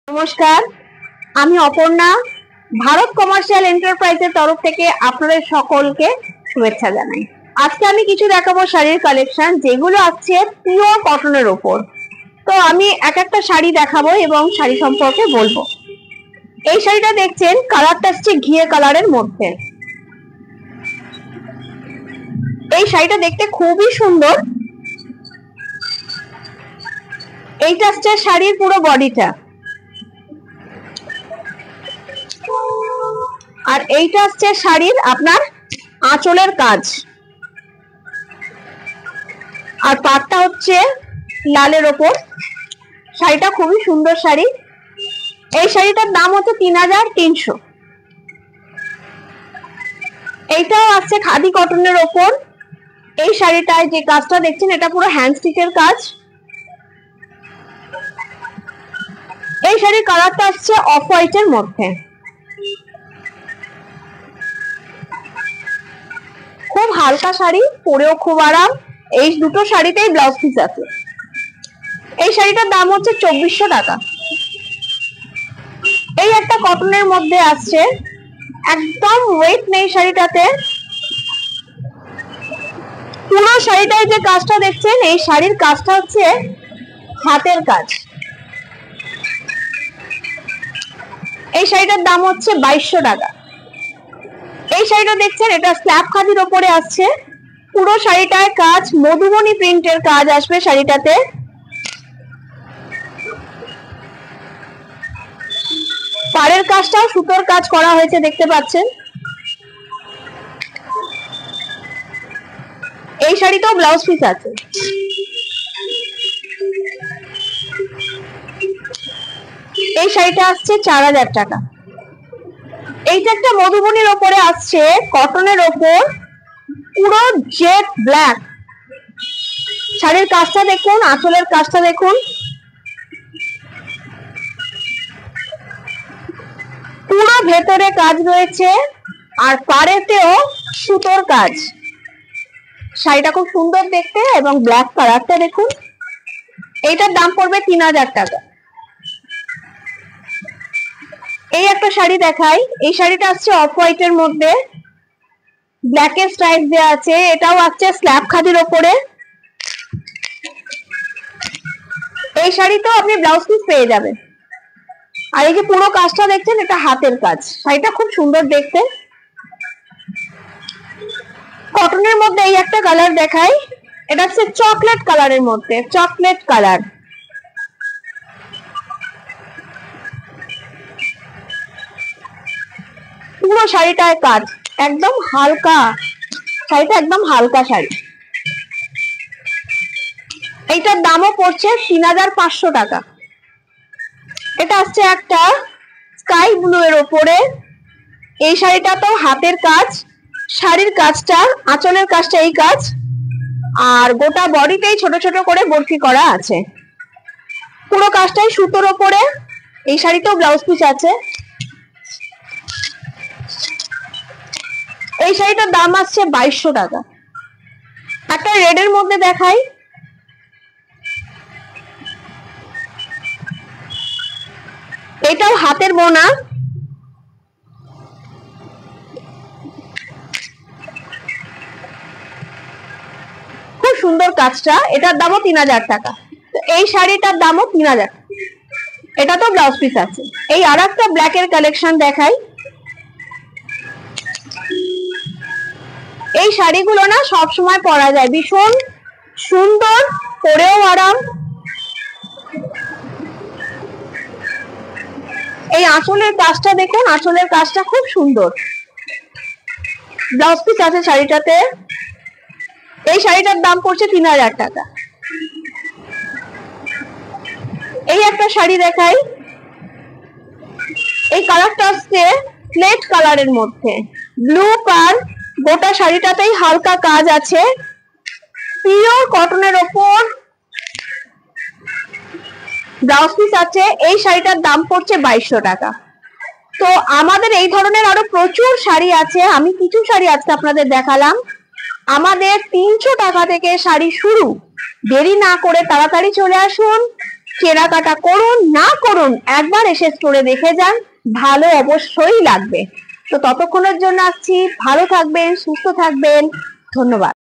নমস্কার, আমি অপর্ণা। ভারত কমার্শিয়াল এন্টারপ্রাইজের তরফ থেকে আপনাদের সকলকে শুভেচ্ছা জানাই। আজকে আমি কিছু দেখাবো শাড়ির কালেকশন, যেগুলো আছে পিওর কটনের উপর। তো আমি এক একটা শাড়ি দেখাবো এবং শাড়ি সম্পর্কে বলবো। এই শাড়িটা দেখছেন, কালারটা আসছে ঘিয়ে কালারের মধ্যে। এই শাড়িটা দেখতে খুবই সুন্দর। এইটা আসছে শাড়ির পুরো বডিটা, আর এইটা আসছে শাড়ির আপনার আঁচলের কাজ, আর পাটটা হচ্ছে লালের ওপর। শাড়িটা খুবই সুন্দর শাড়ি। এই শাড়িটার দাম হচ্ছে 3300। এইটাও আছে খাদি কটনের ওপর। এই শাড়িটায় যে কাজটা দেখছেন, এটা পুরো হ্যান্ড স্টিচের কাজ। এই শাড়ির কালারটা আসছে অফ হোয়াইটের মধ্যে। খুব হালকা শাড়ি, পরেও খুব আরাম। এই দুটো শাড়িতেই ব্লাউজ পিস আছে। এই শাড়িটার দাম হচ্ছে 2400 টাকা। এই একটা কটনের মধ্যে আসছে, একদম ওয়েট নেই শাড়িটাতে। পুরো শাড়িটায় যে কাজটা দেখছেন, এই শাড়ির কাজটা হচ্ছে হাতের কাজ। এই শাড়িটার দাম হচ্ছে 2200 টাকা। এই শাড়িটা দেখছেন, এটা স্ল্যাব খাদির ওপরে আসছে। পুরো শাড়িটায় কাজ মধুবনী প্রিন্টের কাজ আসবে শাড়িটাতে। পাড়ের কাজটাও সুতোর কাজ করা হয়েছে, দেখতে পাচ্ছেন। এই শাড়িটাও ব্লাউজ পিস আছে। এই শাড়িটা আসছে 4000 টাকা। এইটা একটা মধুবনীর ওপরে আসছে, কটনের ওপর, পুরো জেড ব্ল্যাক। শাড়ির কাজটা দেখুন, আঁচলের কাজটা দেখুন। পুরো ভেতরে কাজ রয়েছে, আর পাড়েতেও সুতোর কাজ। শাড়িটা খুব সুন্দর দেখতে, এবং ব্ল্যাক কালারটা দেখুন। এইটার দাম পড়বে 3000 টাকা। এই একটা শাড়ি দেখাই। এই শাড়িটা আসছে অফ হোয়াইটের মধ্যে, ব্ল্যাকের স্ট্রাইপ দেওয়া আছে। এটাও আসছে স্ল্যাব খাদির ওপরে। এই শাড়িতেও আপনি ব্লাউজ পিস পেয়ে যাবেন। আর এই যে পুরো কাজটা দেখছেন, এটা হাতের কাজ। শাড়িটা খুব সুন্দর দেখতে। কটনের মধ্যে এই একটা কালার দেখাই। এটা হচ্ছে চকলেট কালারের মধ্যে, চকলেট কালার। পুরো শাড়িটায় কাজ, একদম হালকা। শাড়িটা একদম হালকা শাড়ি। এইটার দামও পড়ছে 3500 টাকা। এটা আসছে একটা স্কাই ব্লু এর ওপরে। এই শাড়িটা তো হাতের কাজ। শাড়ির কাজটা, আঁচলের কাজটা এই কাজ, আর গোটা বডিতেই ছোট ছোট করে বরফি করা আছে। পুরো কাজটাই সুতোর ওপরে। এই শাড়িতেও ব্লাউজ পিস আছে। এই শাড়িটার দাম আসছে 2200 টাকা। একটা রেড এর মধ্যে দেখাই। এটাও হাতের বোনা। খুব সুন্দর কাজটা। এটার দামও 3000 টাকা। এই শাড়িটার দামও 3000। এটা তো ব্লাউজ পিস আছে। এই আর একটা ব্ল্যাকের কালেকশন দেখাই। এই শাড়িগুলো না সব সময় পরা যায়, ভীষণ সুন্দর, পরেও আরাম। এই আঁচলের কাজটা দেখুন, আঁচলের কাজটা খুব সুন্দর। ব্লাউজ পিস আছে শাড়িটাতে। এই শাড়িটার দাম পড়ছে 3000 টাকা। এই একটা শাড়ি দেখাই। এই কালারটা আসছে প্লেট কালারের মধ্যে, ব্লু কালার। গোটা শাড়িটাতেই হালকা কাজ আছে, পিওর কটনের ওপর, ব্লাউজ পিস আছে। এই শাড়িটার দাম পড়ছে 2200 টাকা। তো আমাদের এই ধরনের আরো প্রচুর শাড়ি আছে। আমি কিছু শাড়ি আজকে আপনাদের দেখালাম। আমাদের 300 টাকা থেকে শাড়ি শুরু। দেরি না করে তাড়াতাড়ি চলে আসুন। কেনাকাটা করুন না করুন, একবার এসে স্টোরে দেখে যান, ভালো অবশ্যই লাগবে। তো ততক্ষণের জন্য আসছি, ভালো থাকবেন, সুস্থ থাকবেন, ধন্যবাদ।